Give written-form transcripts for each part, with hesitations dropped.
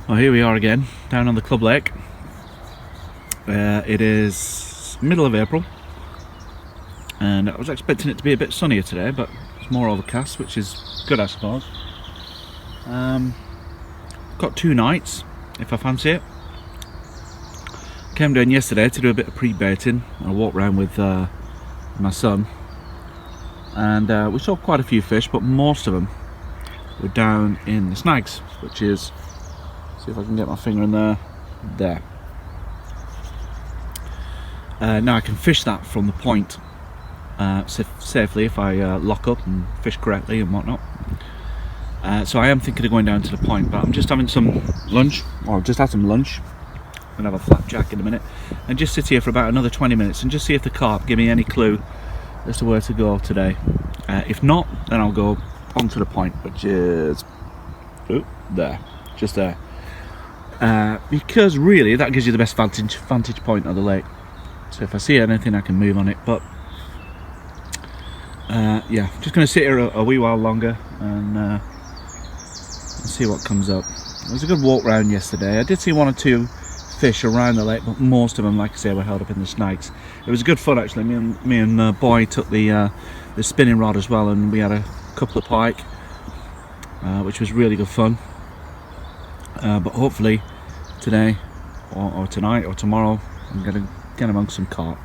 Well, here we are again, down on the club lake. It is middle of April, and I was expecting it to be a bit sunnier today, but it's more overcast, which is good, I suppose. Got 2 nights, if I fancy it. Came down yesterday to do a bit of pre-baiting. I walked around with my son, and we saw quite a few fish, but most of them were down in the snags, which is, see if I can get my finger in there. Now I can fish that from the point safely if I lock up and fish correctly and whatnot. So I am thinking of going down to the point, but I'm just having some lunch, or just had some lunch. I'm going to have a flapjack in a minute, and just sit here for about another 20 minutes and just see if the carp give me any clue as to where to go today. If not, then I'll go onto the point, which is there, just there. Because really that gives you the best vantage point of the lake. So if I see anything I can move on it, but yeah, just going to sit here a wee while longer and see what comes up. It was a good walk round yesterday. I did see 1 or 2 fish around the lake, but most of them, like I say, were held up in the snags. It was good fun actually. Me and Boy took the spinning rod as well, and we had a couple of pike, which was really good fun. But hopefully today or tonight or tomorrow I'm going to get amongst some carp.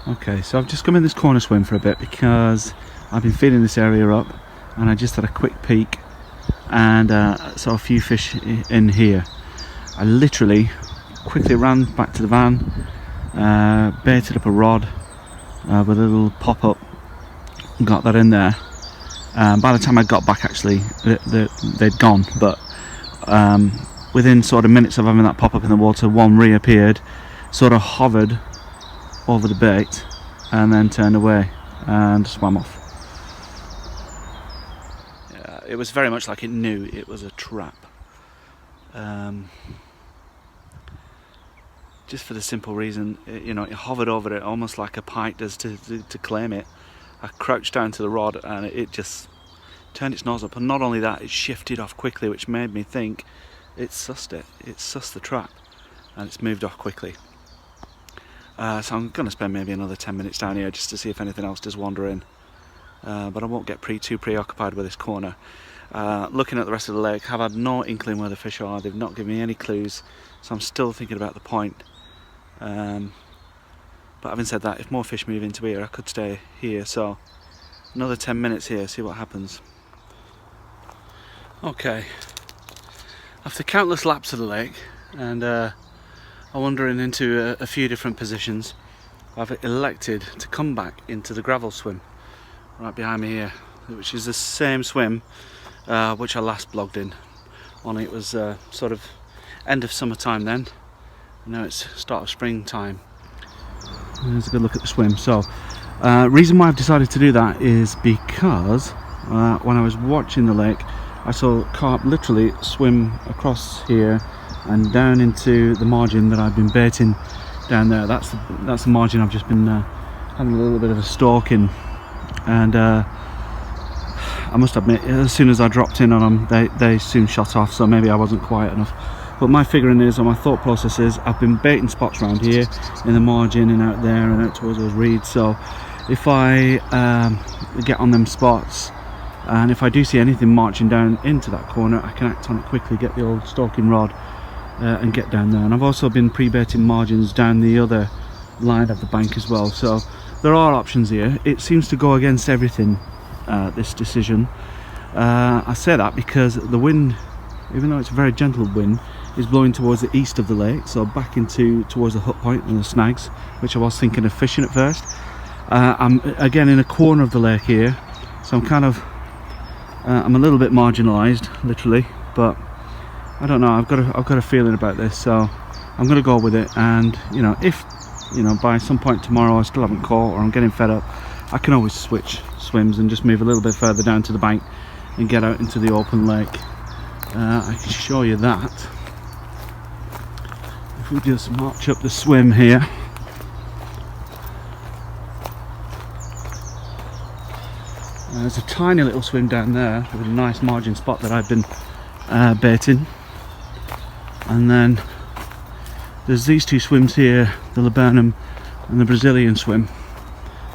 Okay, so I've just come in this corner swim for a bit because I've been feeding this area up, and I just had a quick peek and saw a few fish in here. I literally quickly ran back to the van, baited up a rod with a little pop-up, got that in there. By the time I got back, actually they'd gone, but within sort of minutes of having that pop up in the water, one reappeared, sort of hovered over the bait and then turned away and swam off. Yeah, it was very much like it knew it was a trap, just for the simple reason, you know, it hovered over it almost like a pike does to claim it. I crouched down to the rod and it just turned its nose up, and not only that, it shifted off quickly, which made me think it sussed it. It sussed the trap and it's moved off quickly. So I'm going to spend maybe another 10 minutes down here just to see if anything else does wander in. But I won't get too preoccupied with this corner. Looking at the rest of the lake, I've had no inkling where the fish are. They've not given me any clues, so I'm still thinking about the point. But having said that, if more fish move into here, I could stay here. So another 10 minutes here, see what happens. Okay, after countless laps of the lake and wandering into a few different positions, I've elected to come back into the gravel swim right behind me here, which is the same swim which I last blogged in. Only it was sort of end of summertime then, and now it's start of springtime. There's a good look at the swim. So reason why I've decided to do that is because when I was watching the lake, I saw carp literally swim across here and down into the margin that I've been baiting down there. That's the margin I've just been having a little bit of a stalking, and I must admit, as soon as I dropped in on them, they soon shot off, so maybe I wasn't quiet enough. But my figuring is, or my thought process is, I've been baiting spots around here in the margin and out there and out towards those reeds, so if I get on them spots and if I do see anything marching down into that corner, I can act on it quickly, get the old stalking rod and get down there. And I've also been pre-baiting margins down the other line of the bank as well, so there are options here. It seems to go against everything, this decision. I say that because the wind, even though it's a very gentle wind, is blowing towards the east of the lake, so back towards the hut point and the snags, which I was thinking of fishing at first. I'm again in a corner of the lake here, so I'm kind of I'm a little bit marginalised, literally, but I don't know, I've got a feeling about this, so I'm going to go with it. And you know, if by some point tomorrow I still haven't caught or I'm getting fed up, I can always switch swims and just move a little bit further down to the bank and get out into the open lake. I can show you that if we just march up the swim here. There's a tiny little swim down there with a nice margin spot that I've been baiting, and then there's these two swims here, the laburnum and the Brazilian swim,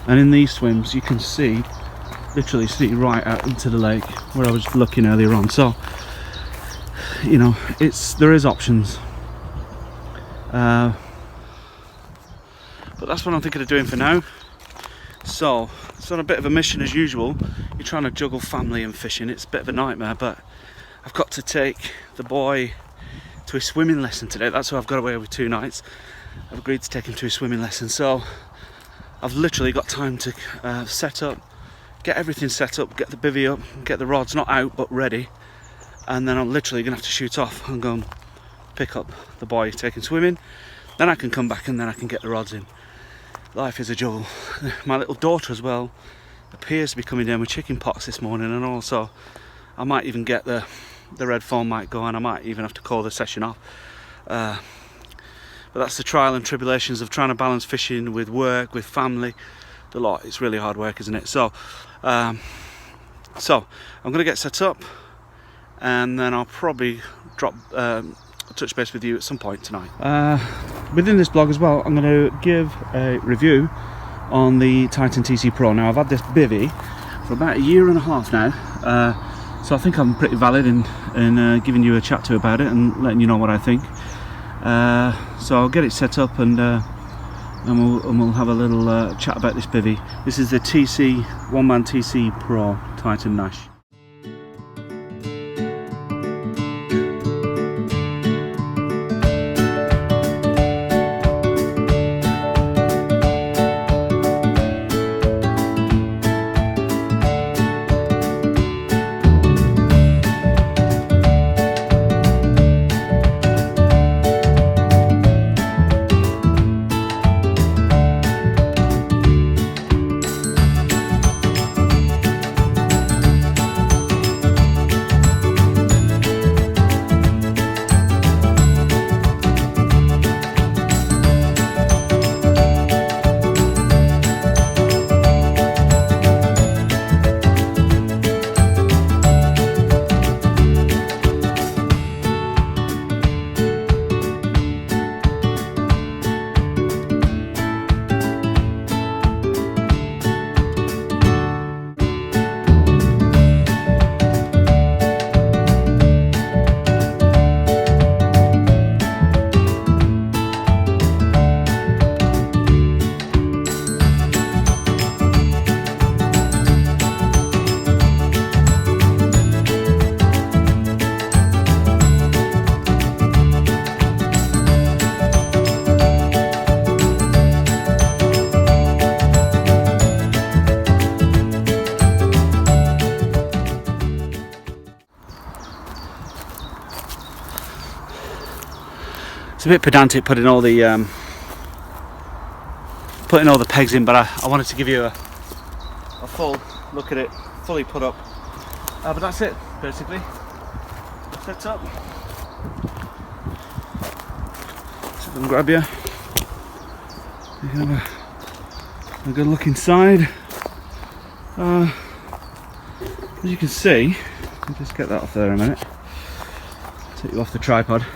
and in these swims you can see, literally see right out into the lake where I was looking earlier on. So you know, there is options, but that's what I'm thinking of doing for now. So it's on a bit of a mission as usual. You're trying to juggle family and fishing. It's a bit of a nightmare, but I've got to take the boy to a swimming lesson today. That's why I've got away with 2 nights. I've agreed to take him to a swimming lesson, so I've literally got time to set up, get everything set up, get the bivvy up, get the rods not out but ready, and then I'm literally gonna have to shoot off and go and pick up the boy, take him swimming. Then I can come back and then I can get the rods in. Life is a juggle. My little daughter as well appears to be coming down with chicken pox this morning, and also I might even get the red phone might go, and I might even have to call the session off. But that's the trial and tribulations of trying to balance fishing with work, with family, the lot. It's really hard work, isn't it? So I'm gonna get set up, and then I'll probably touch base with you at some point tonight. Within this blog as well, I'm going to give a review on the Titan TC Pro. Now, I've had this bivvy for about 1.5 years now, so I think I'm pretty valid in giving you a chat to about it and letting you know what I think. So I'll get it set up, and we'll have a little chat about this bivvy. This is the TC one-man TC Pro Titan Nash. It's a bit pedantic putting all the pegs in, but I wanted to give you a full look at it, fully put up. But that's it, basically. Set up. So I'm gonna grab you. You have a good look inside. As you can see, let me just get that off there a minute. Take you off the tripod.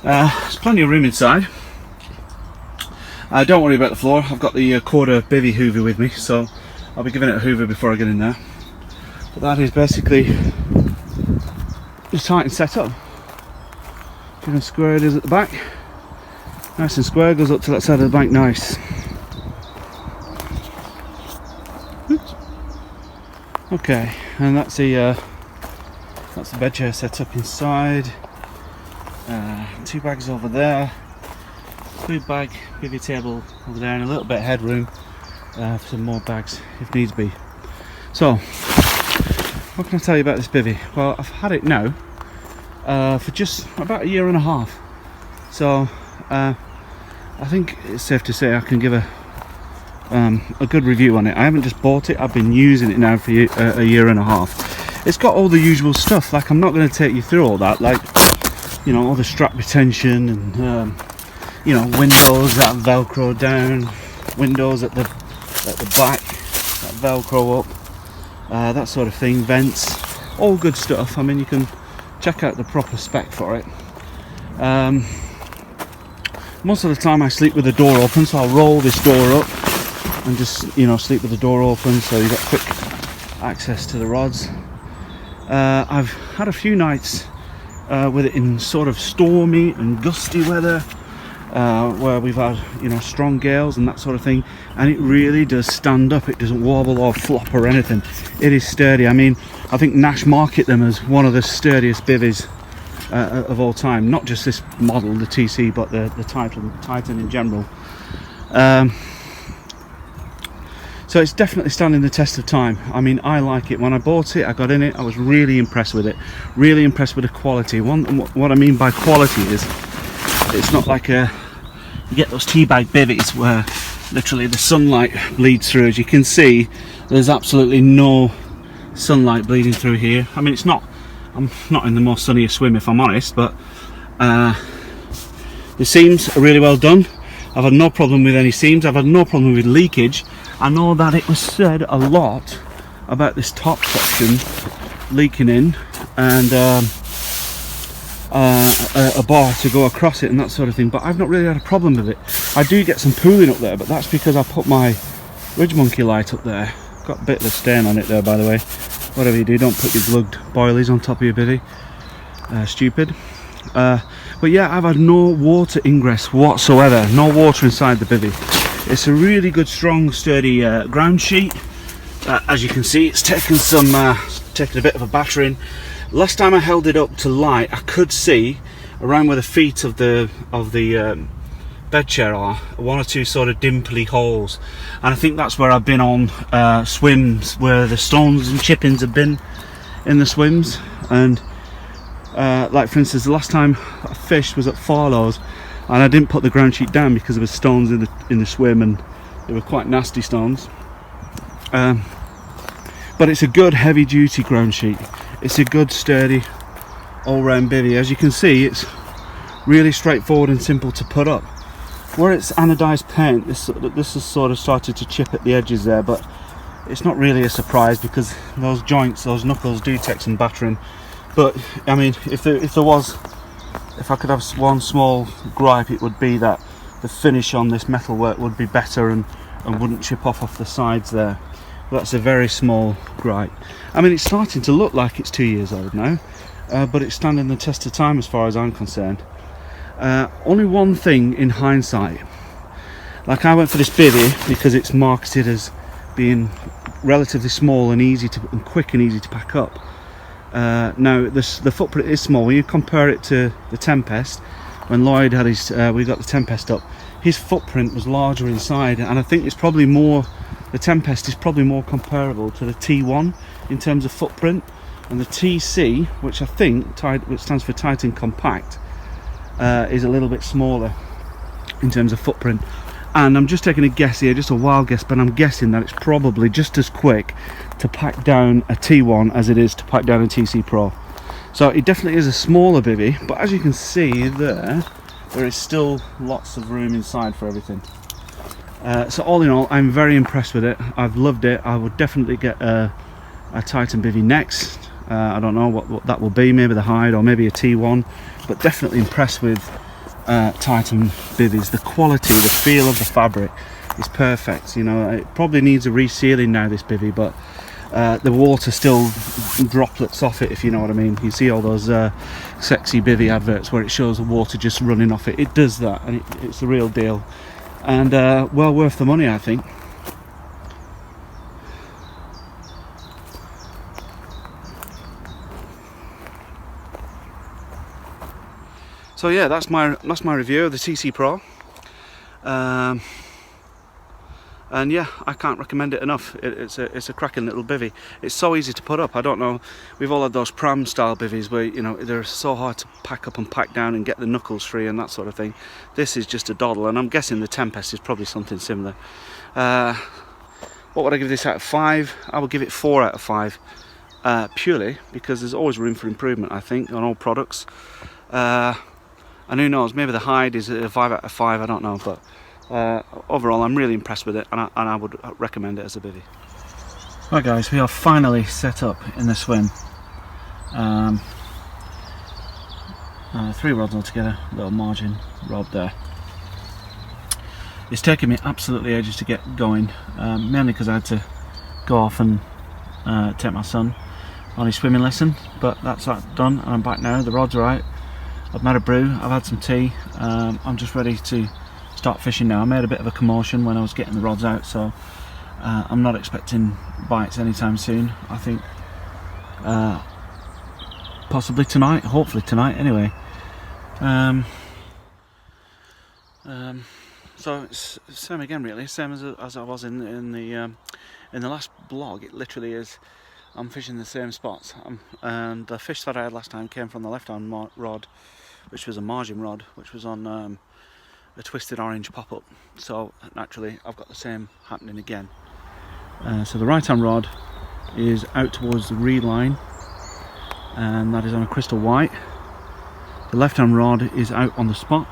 There's plenty of room inside. Don't worry about the floor. I've got the quarter bivvy hoover with me, so I'll be giving it a hoover before I get in there. But that is basically the Titan setup. See how square it is at the back. Nice and square, goes up to that side of the bank, nice. Oops. Okay, and that's the bed chair set up inside. 2 bags over there, food bag, bivvy table over there, and a little bit of headroom for some more bags if needs be. So, what can I tell you about this bivvy? Well, I've had it now for just about 1.5 years. So, I think it's safe to say I can give a good review on it. I haven't just bought it, I've been using it now for 1.5 years. It's got all the usual stuff, like I'm not going to take you through all that, like, you know, all the strap retention and you know, windows that velcro down, windows at the back that velcro up, that sort of thing, vents, all good stuff. I mean, you can check out the proper spec for it. Most of the time I sleep with the door open, so I'll roll this door up and just, you know, sleep with the door open, so you've got quick access to the rods. I've had a few nights with it in sort of stormy and gusty weather, where we've had, you know, strong gales and that sort of thing, and it really does stand up. It doesn't wobble or flop or anything. It is sturdy. I mean, I think Nash market them as one of the sturdiest bivvies of all time. Not just this model, the TC, but the Titan in general. So it's definitely standing the test of time. I mean, I like it. When I bought it, I got in it, I was really impressed with it. Really impressed with the quality. What I mean by quality is, it's not like you get those teabag bivvies where literally the sunlight bleeds through. As you can see, there's absolutely no sunlight bleeding through here. I mean, I'm not in the most sunniest swim, if I'm honest, but the seams are really well done. I've had no problem with any seams. I've had no problem with leakage. I know that it was said a lot about this top section leaking in, and a bar to go across it and that sort of thing, but I've not really had a problem with it. I do get some pooling up there, but that's because I put my Ridge Monkey light up there. Got a bit of a stain on it there, by the way. Whatever you do, don't put your glugged boilies on top of your bivvy. Stupid. But yeah, I've had no water ingress whatsoever. No water inside the bivvy. It's a really good, strong, sturdy ground sheet. As you can see, it's taken a bit of a battering. Last time I held it up to light, I could see around where the feet of the bed chair are, one or two sort of dimply holes, and I think that's where I've been on swims where the stones and chippings have been in the swims. And like for instance, the last time I fished was at Farlow's, and I didn't put the ground sheet down because there were stones in the swim, and they were quite nasty stones. But it's a good heavy duty ground sheet. It's a good sturdy all round bivvy. As you can see, it's really straightforward and simple to put up. Where it's anodized paint, this has sort of started to chip at the edges there, but it's not really a surprise because those joints, those knuckles do take some battering. But I mean, if I could have one small gripe, it would be that the finish on this metalwork would be better and wouldn't chip off the sides there. That's a very small gripe. I mean, it's starting to look like it's 2 years old now, but it's standing the test of time as far as I'm concerned. Only one thing in hindsight, like I went for this bivvy because it's marketed as being relatively small and quick and easy to pack up. Now the footprint is small. When you compare it to the Tempest, when Lloyd had his, we got the Tempest up, his footprint was larger inside, and I think it's probably more, the Tempest is probably more comparable to the T1 in terms of footprint, and the TC, which I think which stands for Titan Compact, is a little bit smaller in terms of footprint. And I'm just taking a guess here, just a wild guess, but I'm guessing that it's probably just as quick to pack down a T1 as it is to pack down a TC Pro. So it definitely is a smaller bivvy, but as you can see there is still lots of room inside for everything. So all in all, I'm very impressed with it. I've loved it. I would definitely get a Titan bivvy next. I don't know what that will be, maybe the Hyde or maybe a T1, but definitely impressed with Titan bivvies. The quality, the feel of the fabric is perfect. You know, it probably needs a resealing now, this bivvy, but the water still droplets off it, if you know what I mean. You see all those sexy bivvy adverts where it shows the water just running off it. It does that, and it's the real deal, and well worth the money, I think. So yeah, that's my review of the TC Pro, and yeah, I can't recommend it enough. It's a cracking little bivvy. It's so easy to put up. I don't know, we've all had those pram style bivvies where, you know, they're so hard to pack up and pack down and get the knuckles free and that sort of thing. This is just a doddle, and I'm guessing the Tempest is probably something similar. What would I give this out of 5? I would give it 4 out of 5, purely because there's always room for improvement, I think, on all products. And who knows, maybe the Hyde is a 5 out of 5, I don't know, but overall I'm really impressed with it, and I would recommend it as a bivvy. Right guys, we are finally set up in the swim. 3 rods altogether, little margin rod there. It's taken me absolutely ages to get going, mainly because I had to go off and take my son on his swimming lesson, but that's that done and I'm back now. The rod's are out, I've made a brew, I've had some tea, I'm just ready to start fishing now. I made a bit of a commotion when I was getting the rods out, so I'm not expecting bites anytime soon. I think possibly tonight, hopefully tonight anyway. So it's the same again really, same as I was in the last blog. It literally is, I'm fishing the same spots, and the fish that I had last time came from the left hand rod, which was a margin rod, which was on a twisted orange pop-up, so naturally I've got the same happening again. So the right hand rod is out towards the reed line, and that is on a crystal white. The left hand rod is out on the spot,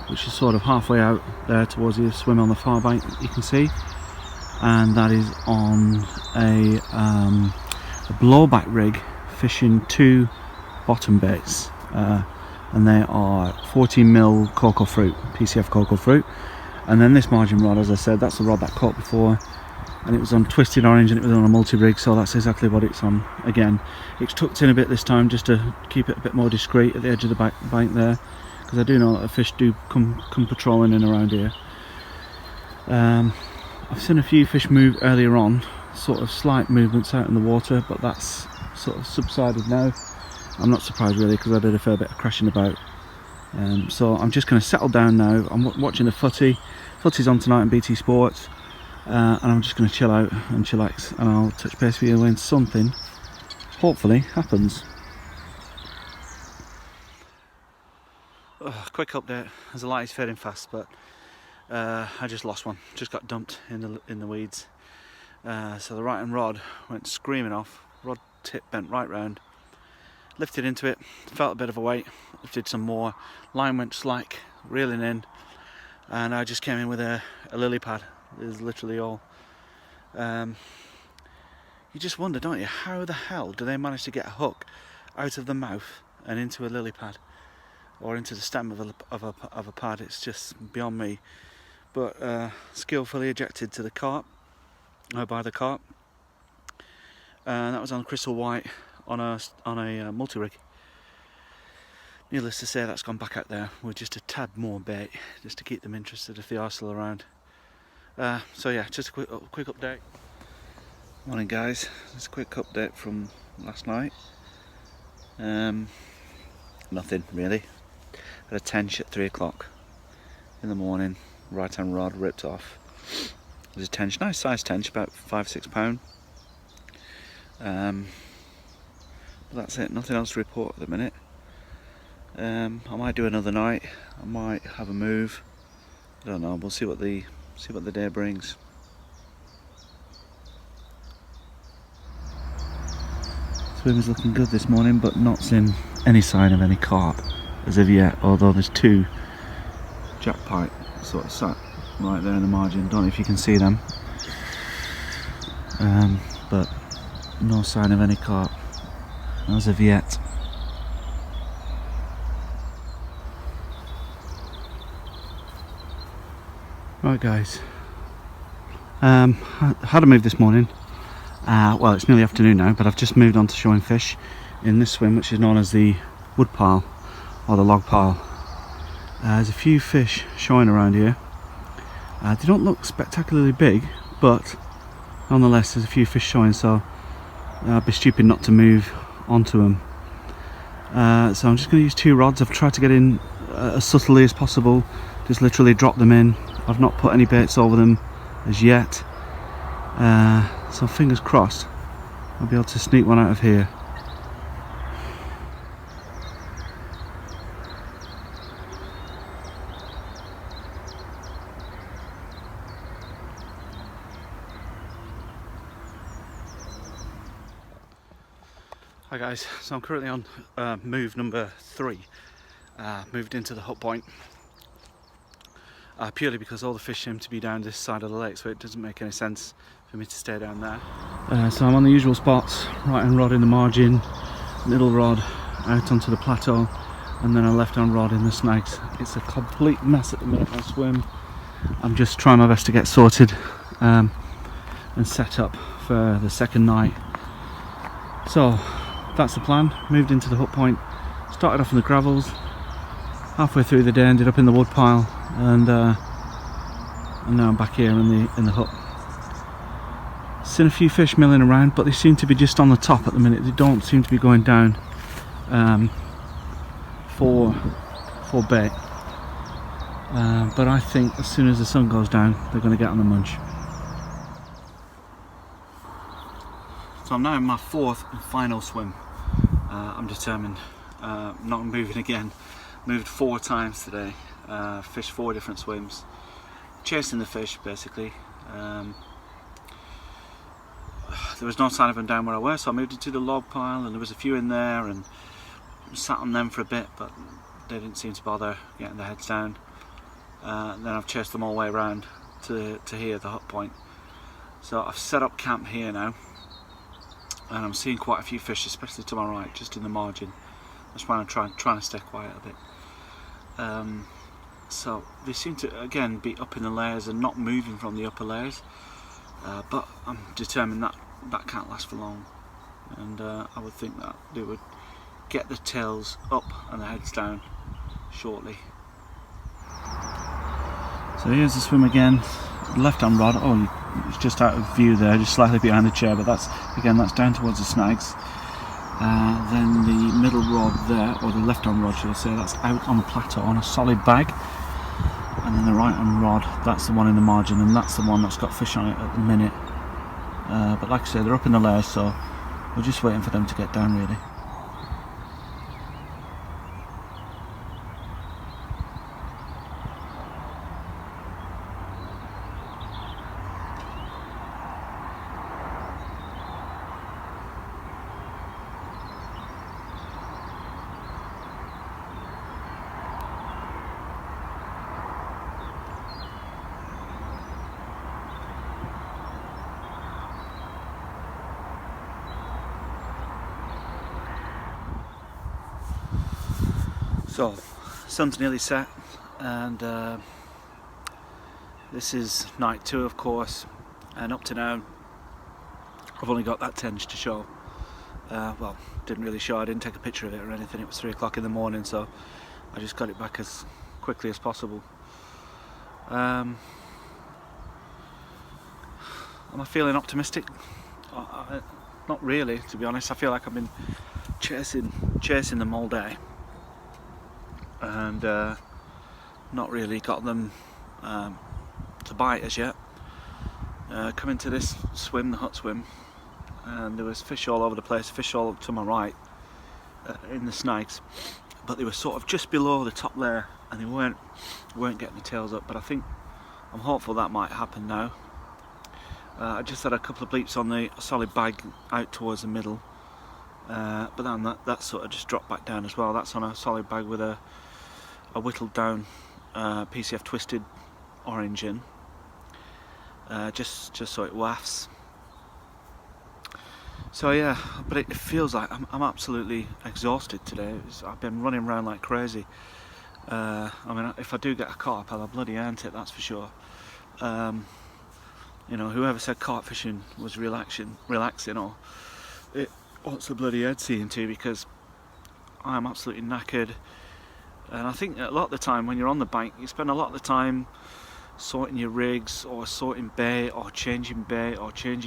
which is sort of halfway out there towards the swim on the far bank, you can see, and that is on a blowback rig fishing 2 bottom baits, and they are 14mm cocoa fruit, PCF cocoa fruit. And then this margin rod, as I said, that's the rod that caught before, and it was on twisted orange and it was on a multi-rig, so that's exactly what it's on again. It's tucked in a bit this time just to keep it a bit more discreet at the edge of the bank there, because I do know that the fish do come patrolling in around here. I've seen a few fish move earlier on, sort of slight movements out in the water, but that's sort of subsided now. I'm not surprised really, because I did a fair bit of crashing about. So I'm just going to settle down now. I'm watching the footy. Footy's on tonight on BT Sports, and I'm just going to chill out and chillax, and I'll touch base with you when something hopefully happens. Quick update, as the light is fading fast, but I just lost one, just got dumped in the weeds. So the right hand rod went screaming off, rod tip bent right round, lifted into it, felt a bit of a weight, lifted some more, line went slack, reeling in, and I just came in with a lily pad. Is literally all. You just wonder, don't you, how the hell do they manage to get a hook out of the mouth and into a lily pad, or into the stem of a pad? It's just beyond me. But skillfully ejected to the carp, by the carp, and that was on crystal white on a multi-rig. Needless to say, that's gone back out there with just a tad more bait, just to keep them interested if they are still around. So yeah, just a quick update. Morning guys, just a quick update from last night. Nothing really. Had a tench at 3 o'clock in the morning, right hand rod ripped off. It was a tench, nice size tench, about 5-6 pound. But that's it, nothing else to report at the minute. I might do another night, I might have a move, I don't know, we'll see what the day brings. Swim is looking good this morning, but not seeing any sign of any carp as of yet, although there's 2 jack pike sort of sat right there in the margin. Don't know if you can see them, but no sign of any carp as of yet. Right guys, I had a move this morning. Well, it's nearly afternoon now, but I've just moved on to showing fish in this swim, which is known as the wood pile or the log pile. There's a few fish showing around here. They don't look spectacularly big, but nonetheless there's a few fish showing, so I'd be stupid not to move onto them. So I'm just going to use 2 rods. I've tried to get in as subtly as possible, just literally drop them in. I've not put any baits over them as yet, so fingers crossed I'll be able to sneak one out of here. Hi guys, so I'm currently on move number 3, moved into the hook point. purely because all the fish seem to be down this side of the lake, so it doesn't make any sense for me to stay down there. So I'm on the usual spots, right hand rod in the margin, middle rod out onto the plateau, and then a left hand rod in the snags. It's a complete mess at the minute, my swim. I'm just trying my best to get sorted and set up for the second night. So that's the plan. Moved into the hook point, started off in the gravels, halfway through the day ended up in the wood pile, and now I'm back here in the hook. Seen a few fish milling around, but they seem to be just on the top at the minute. They don't seem to be going down for bait, but I think as soon as the sun goes down they're going to get on the munch. So I'm now in my fourth and final swim. I'm determined, not moving again. Moved 4 times today, fished 4 different swims, chasing the fish basically. There was no sign of them down where I was, so I moved into the log pile, and there was a few in there and sat on them for a bit, but they didn't seem to bother getting their heads down. Then I've chased them all the way around to here, the hook point. So I've set up camp here now, and I'm seeing quite a few fish, especially to my right, just in the margin. That's why I'm trying to stay quiet a bit. So they seem to again be up in the layers and not moving from the upper layers, but I'm determined that that can't last for long, and I would think that they would get the tails up and the heads down shortly. So here's the swim again, left hand rod. Oh, it's just out of view there, just slightly behind the chair, but that's down towards the snags. Then the middle rod there, or the left hand rod should I say, that's out on the plateau on a solid bag. And then the right hand rod, that's the one in the margin, and that's the one that's got fish on it at the minute. But like I say, they're up in the layers, so we're just waiting for them to get down really. So, sun's nearly set, and this is night 2 of course, and up to now I've only got that tinge to show. Well, didn't really show, I didn't take a picture of it or anything. It was 3 o'clock in the morning, so I just got it back as quickly as possible. Am I feeling optimistic? Not really, to be honest. I feel like I've been chasing them all day, and not really got them to bite as yet. Coming to this swim, the hut swim, and there was fish all over the place, fish all to my right in the snags, but they were sort of just below the top layer and they weren't getting the tails up. But I'm hopeful that might happen now. I just had a couple of bleeps on the solid bag out towards the middle, but then that sort of just dropped back down as well. That's on a solid bag with a whittled down PCF twisted orange in, just so it wafts. So yeah, but it feels like I'm absolutely exhausted today. I've been running around like crazy. I mean, if I do get a carp, I'll have bloody earned it, that's for sure. You know, whoever said carp fishing was relaxing, or it wants a bloody head seeing to, because I'm absolutely knackered. And I think a lot of the time when you're on the bank, you spend a lot of the time sorting your rigs, or sorting bait, or changing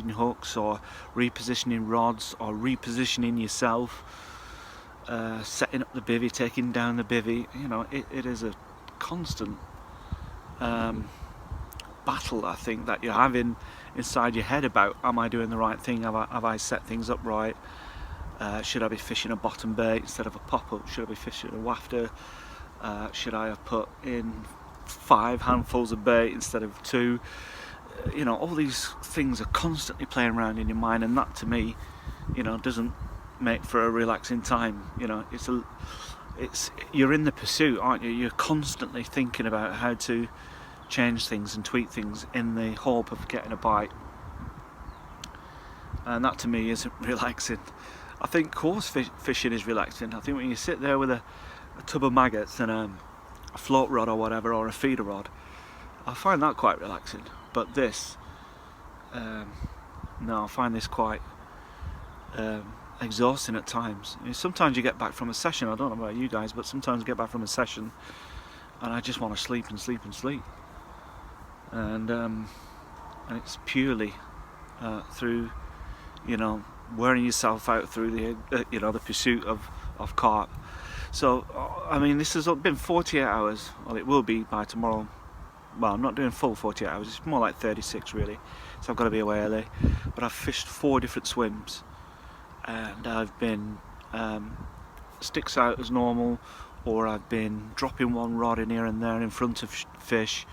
hooks, or repositioning rods, or repositioning yourself, setting up the bivvy, taking down the bivvy. You know, it is a constant battle, I think, that you're having inside your head about, am I doing the right thing? Have I set things up right? Should I be fishing a bottom bait instead of a pop-up? Should I be fishing a wafter? Should I have put in 5 handfuls of bait instead of 2? You know, all these things are constantly playing around in your mind, and that to me, you know, doesn't make for a relaxing time. You know, you're in the pursuit, aren't you? You're constantly thinking about how to change things and tweak things in the hope of getting a bite, and that to me isn't relaxing. I think coarse fishing is relaxing. I think when you sit there with a tub of maggots and a float rod or whatever, or a feeder rod, I find that quite relaxing. But this, no, I find this quite exhausting at times. I mean, sometimes you get back from a session, I don't know about you guys, but sometimes I get back from a session and I just want to sleep and sleep and sleep. And it's purely through, you know, wearing yourself out through the you know, the pursuit of carp. So I mean, this has been 48 hours. Well, it will be by tomorrow. Well, I'm not doing full 48 hours, it's more like 36 really, so I've got to be away early. But I've fished 4 different swims, and I've been sticks out as normal, or I've been dropping one rod in here and there in front of fish,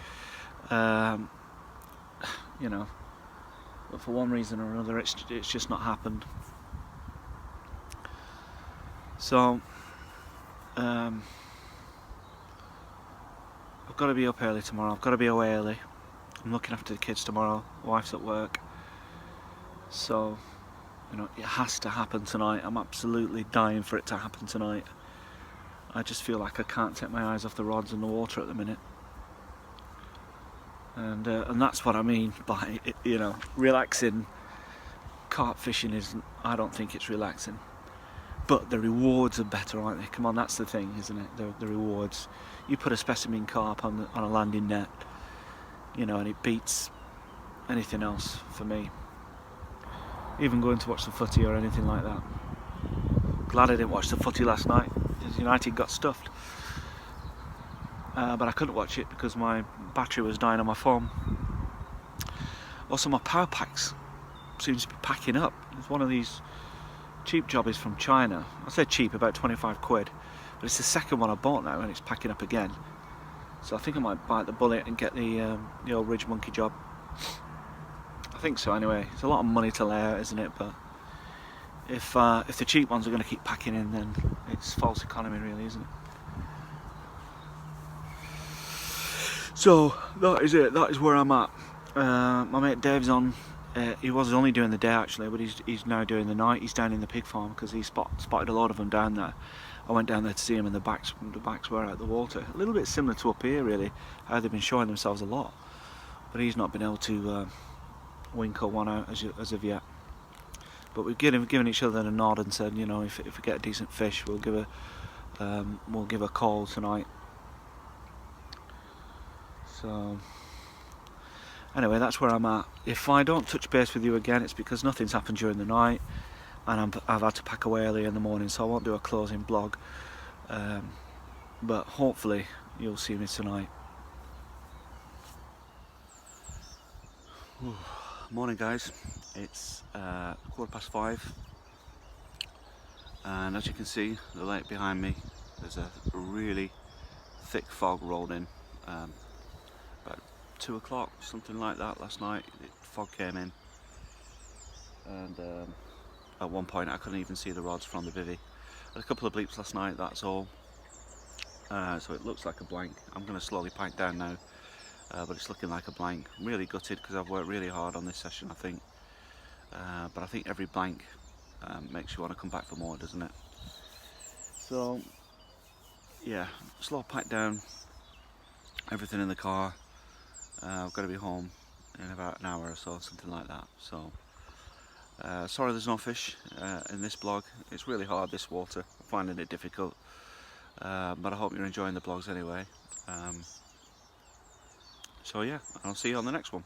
you know, but for one reason or another it's just not happened. So I've got to be up early tomorrow, I've got to be away early. I'm looking after the kids tomorrow, wife's at work, so you know, it has to happen tonight. I'm absolutely dying for it to happen tonight. I just feel like I can't take my eyes off the rods and the water at the minute, and that's what I mean by, you know, relaxing. Carp fishing isn't, I don't think it's relaxing, but the rewards are better, aren't they? Come on, that's the thing, isn't it? The rewards. You put a specimen carp on a landing net, you know, and it beats anything else for me. Even going to watch the footy or anything like that. Glad I didn't watch the footy last night, because United got stuffed. But I couldn't watch it because my battery was dying on my phone. Also, my power packs seems to be packing up. There's one of these cheap jobbies from China. I said cheap, about 25 quid. But it's the second one I bought now and it's packing up again. So I think I might bite the bullet and get the old Ridge Monkey job. I think so anyway. It's a lot of money to lay out, isn't it? But if the cheap ones are going to keep packing in, then it's false economy really, isn't it? So that is it, that is where I'm at. My mate Dave's on. He was only doing the day actually, but he's now doing the night. He's down in the pig farm because he spotted a lot of them down there. I went down there to see him, and the backs were out the water. A little bit similar to up here really, how they've been showing themselves a lot. But he's not been able to winkle one out as of yet. But we've given each other a nod and said, you know, if we get a decent fish, we'll give a call tonight. So anyway, that's where I'm at. If I don't touch base with you again, it's because nothing's happened during the night, and I've had to pack away early in the morning, so I won't do a closing vlog. But hopefully you'll see me tonight. Morning guys, it's 5:15, and as you can see, the lake behind me, there's a really thick fog rolled in. About 2 o'clock, something like that last night, fog came in, and at one point I couldn't even see the rods from the bivvy. Had a couple of bleeps last night, that's all. So it looks like a blank. I'm going to slowly pipe down now, but it's looking like a blank. I'm really gutted because I've worked really hard on this session, I think. But I think every blank makes you want to come back for more, doesn't it? So yeah, slow pipe down, everything in the car. I've got to be home in about an hour or so, something like that. So sorry there's no fish in this vlog. It's really hard, this water. I'm finding it difficult, but I hope you're enjoying the vlogs anyway. So yeah, I'll see you on the next one.